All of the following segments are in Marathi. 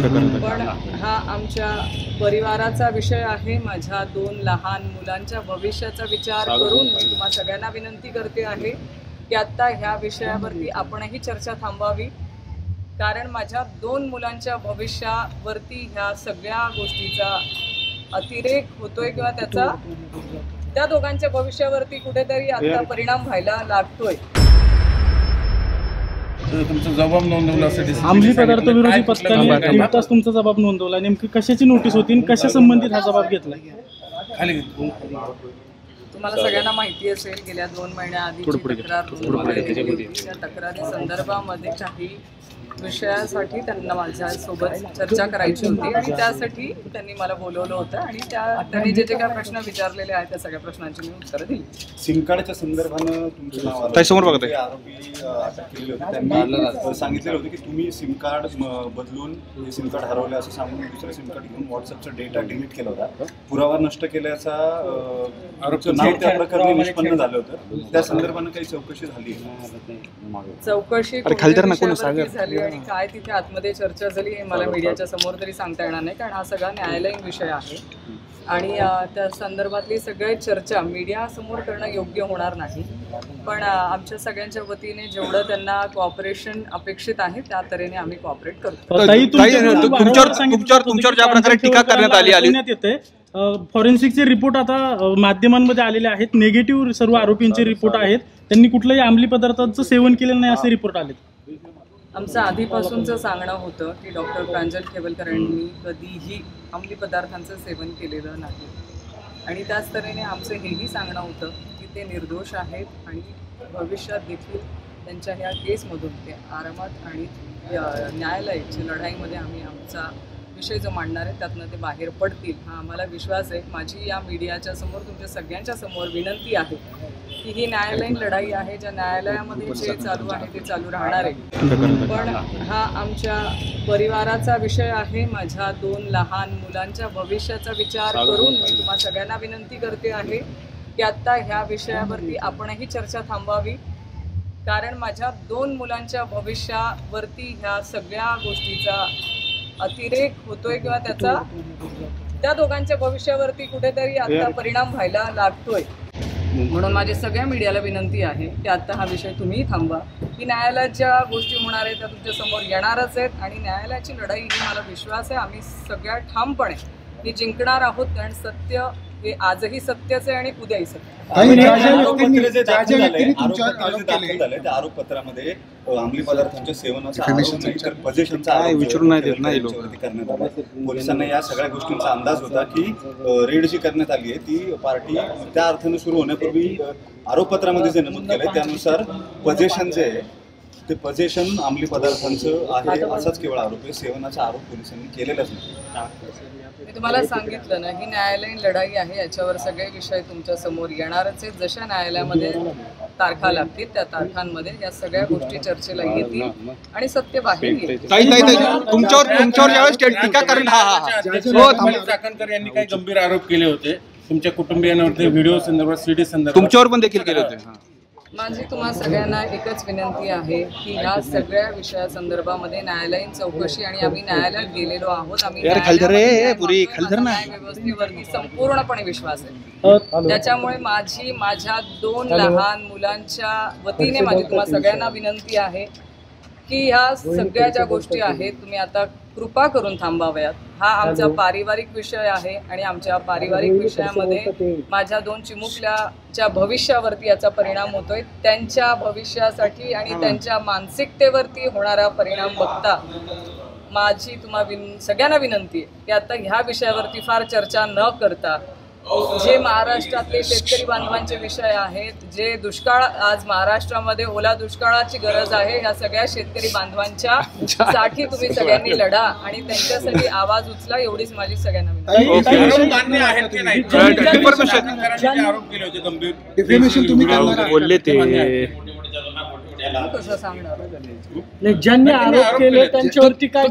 पण हा आमच्या परिवाराचा विषय आहे। माझ्या 2 लहान मुलांच्या भविष्याचा विचार करून मी तुम्हा सगळ्यांना विनंती करते आहे की आता ह्या विषयावरती आपणही चर्चा थांबवावी, कारण माझ्या 2 मुलांच्या भविष्यावरती ह्या सगळ्या गोष्टीचा अतिरेक होतोय किंवा त्याचा त्या दोघांच्या भविष्यावरती कुठेतरी आता परिणाम व्हायला लागतोय। तुमचा जबाब नोंदवला असेल अंमली पदार्थ विरोधी पथकाने 1.5 तास तुमचा जबाब नोंदवला, नेमकी कशाची नोटीस होती आणि कशा संबंधित हा जबाब घेतला? खाली तुम्हाला सगळ्यांना माहिती असेल गेल्या 2 महिन्याआधी त्या तक्रारी संदर्भामध्ये काही विषयासाठी त्यांना माझ्यासोबत चर्चा करायची होती आणि त्यासाठी त्यांनी मला बोलवलं होतं आणि त्यांनी जे काही प्रश्न विचारलेले आहेत त्या सगळ्या प्रश्नांची मी उत्तरं दिली। सिम कार्डच्या संदर्भानं तुमचं नाव आलं, आरोपी अटक केलेले होते, त्यांनी सांगितलेलं होतं की तुम्ही सिम कार्ड बदलून हे सिम कार्ड हरवलं असं सांगून दुसरं सिम कार्ड घेऊन व्हॉट्सअपचा डेटा डिलीट केला होता, पुरावा नष्ट केल्याचा आरोपचं नाव त्या प्रकरणी निष्पन्न झालं होतं। त्या संदर्भानं काही चौकशी झाली? चौकशी झाली आणि काय तिथे आतमध्ये चर्चा झाली हे मला मीडियाच्या समोर तरी सांगता येणार नाही, कारण हा सगळा न्यायालयीन विषय आहे आणि त्या संदर्भातली सगळी चर्चा मीडिया समोर करणं योग्य होणार नाही। पण आमच्या सगळ्यांच्या वतीने जेवढं त्यांना कॉपरेशन अपेक्षित आहे त्या तऱ्हेने आम्ही कॉपरेट करतो। तुमच्यावर ज्या प्रकारे टीका करण्यात आली फॉरेन्सिकचे रिपोर्ट आता माध्यमांमध्ये आलेले आहेत, निगेटिव्ह सर्व आरोपींचे रिपोर्ट आहेत, त्यांनी कुठल्याही अंमली पदार्थांचं सेवन केलेलं नाही असे रिपोर्ट आले। आमचं आधीपासूनचं सांगणं होतं की डॉक्टर प्रांजल खेवलकरांनी कधीही अंमली पदार्थांचं सेवन केलेलं नाही आणि त्याच तऱ्हेने आमचं हेही सांगणं होतं की ते निर्दोष आहेत आणि भविष्यात देखील त्यांच्या ह्या केसमधून ते आरामात आणि न्यायालयाच्या लढाईमध्ये आम्ही आमचा विषय जो मांडणार आहे त्यातनं ते बाहेर पडतील हा आम्हाला विश्वास आहे। माझी या मीडियाच्या समोर तुमच्या सगळ्यांच्या समोर विनंती आहे की ही न्यायालयीन लढाई आहे, ज्या न्यायालयामध्ये जे चालू आहे ते चालू राहणार आहे। पण हा आमच्या परिवाराचा विषय आहे। माझ्या 2 लहान मुलांच्या भविष्याचा विचार करून मी तुम्हा सगळ्यांना विनंती करते आहे की आता ह्या विषयावरती आपणही चर्चा थांबवावी, कारण माझ्या 2 मुलांच्या भविष्यावरती ह्या सगळ्या गोष्टीचा अतिरेक होतोय किंवा त्याचा त्या दोघांच्या भविष्यावरती कुठेतरी आता परिणाम व्हायला लागतोय। म्हणून माझी सगळ्या मीडियाला विनंती आहे की आता हा विषय तुम्ही थांबवा, की न्यायालयात ज्या गोष्टी होणार आहेत त्या तुमच्या समोर येणारच आहेत आणि न्यायालयाची लढाई ही मला विश्वास आहे आम्ही सगळ्या ठामपणे ही जिंकणार आहोत, कारण सत्य हे आजही सत्यच आहे आणि उद्याही सत्य। आरोपपत्रामध्ये अंमली पदार्थांच्या सेवनाचा पोलिसांना या सगळ्या गोष्टींचा अंदाज होता की रेड जी करण्यात आली आहे ती पार्टी त्या अर्थाने सुरू होण्यापूर्वी आरोपपत्रामध्ये जे नमूद केलंय त्यानुसार पजेशन जे आहे ते पजेशन अंमली पदार्थांचं आहे असाच केवळ आरोप आहे, सेवनाचा आरोप पोलिसांनी केलेलाच नाही। मी तुम्हाला सांगितलं ना ही न्यायालयीन लढाई आहे, याच्यावर सगळे विषय तुमच्या समोर येणारच आहेत। जशा न्यायालयामध्ये तारखा लागतील त्या तारखांमध्ये या सगळ्या गोष्टी चर्चेला येतील आणि सत्य बाहेर येईल। चाकणकर यांनी काही गंभीर आरोप केले होते तुमच्या कुटुंबियांवरती, व्हिडिओ संदर्भात, सीडी संदर्भात, तुमच्यावर पण देखील केले होते। माझी तुम्हा सगळ्यांना एकच विनंती आहे की ह्या सगळ्या विषयासंदर्भामध्ये न्यायालयीन चौकशी आणि आम्ही न्यायालयात गेलेलो आहोत, आम्ही व्यवस्थेवरती संपूर्णपणे विश्वास आहे। त्याच्यामुळे माझ्या 2 लहान मुलांच्या वतीने माझी तुम्हा सगळ्यांना विनंती आहे की ह्या सगळ्या ज्या गोष्टी आहेत तुम्ही आता कृपा करून थांबाव्यात। हा आमचा पारिवारिक विषय आहे आणि आमच्या पारिवारिक विषयामध्ये माझ्या 2 चिमुकल्याच्या भविष्यावरती याचा परिणाम होतोय, त्यांच्या भविष्यासाठी आणि त्यांच्या मानसिकतेवरती होणारा परिणाम बघता माझी तुम्हा सगळ्यांना विनंती आहे की आता ह्या विषयावरती फार चर्चा न करता जे महाराष्ट्रातले शेतकरी बांधवांचे विषय आहेत, जे दुष्काळ आज महाराष्ट्रामध्ये ओला दुष्काळाची गरज आहे, या सगळ्या शेतकरी बांधवांच्या साठी तुम्ही सगळ्यांनी लढा आणि त्यांच्यासाठी आवाज उचला, एवढीच माझी सगळ्यांना कसं सांगणार ज्यांनी आरोप केले त्यांच्यावरती काय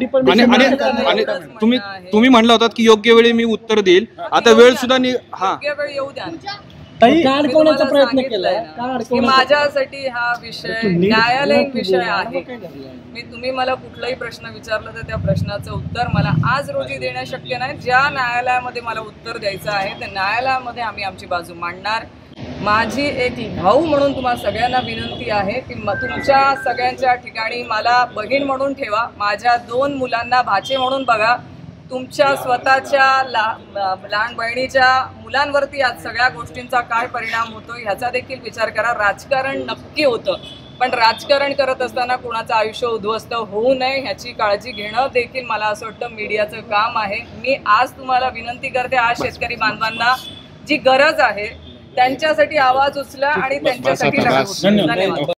तुम्ही म्हणला होता की योग्य वेळी मी उत्तर देईल, आता वेळ सुद्धा योग्य वेळ येऊ द्या। ताई मी का तुम्हाला अडकवण्याचा प्रयत्न सांगितलंय केलाय ना, का की अडकवण्याचा माझ्यासाठी हा विषय न्यायालयीन विषय आहे. तुम्ही मला कुठलाही प्रश्न विचारला तर त्या प्रश्नाचं उत्तर मला आज रोजी देणं शक्य नाही. ज्या न्यायालयामध्ये मला उत्तर द्यायचं आहे त्या न्यायालयामध्ये आम्ही आमची बाजू मांडणार. माझी एक भाऊ म्हणून तुम्हाला सगळ्यांना विनंती आहे की तुमच्या सगळ्यांच्या ठिकाणी मला बहीण म्हणून ठेवा, माझ्या 2 मुलांना भाचे म्हणून बघा. तुमच्या स्वतःच्या लहान बहिणीच्या मुलांवरती आज सगळ्या गोष्टींचा काय परिणाम होतो ह्याचा देखील विचार करा. राजकारण नक्की होतं, पण राजकारण करत असताना कोणाचं आयुष्य उद्ध्वस्त होऊ नये ह्याची काळजी घेणं देखील मला असं वाटतं मीडियाचं काम आहे. मी आज तुम्हाला विनंती करते, आज शेतकरी बांधवांना जी गरज आहे त्यांच्यासाठी आवाज उचला आणि त्यांच्यासाठी लढा. धन्यवाद.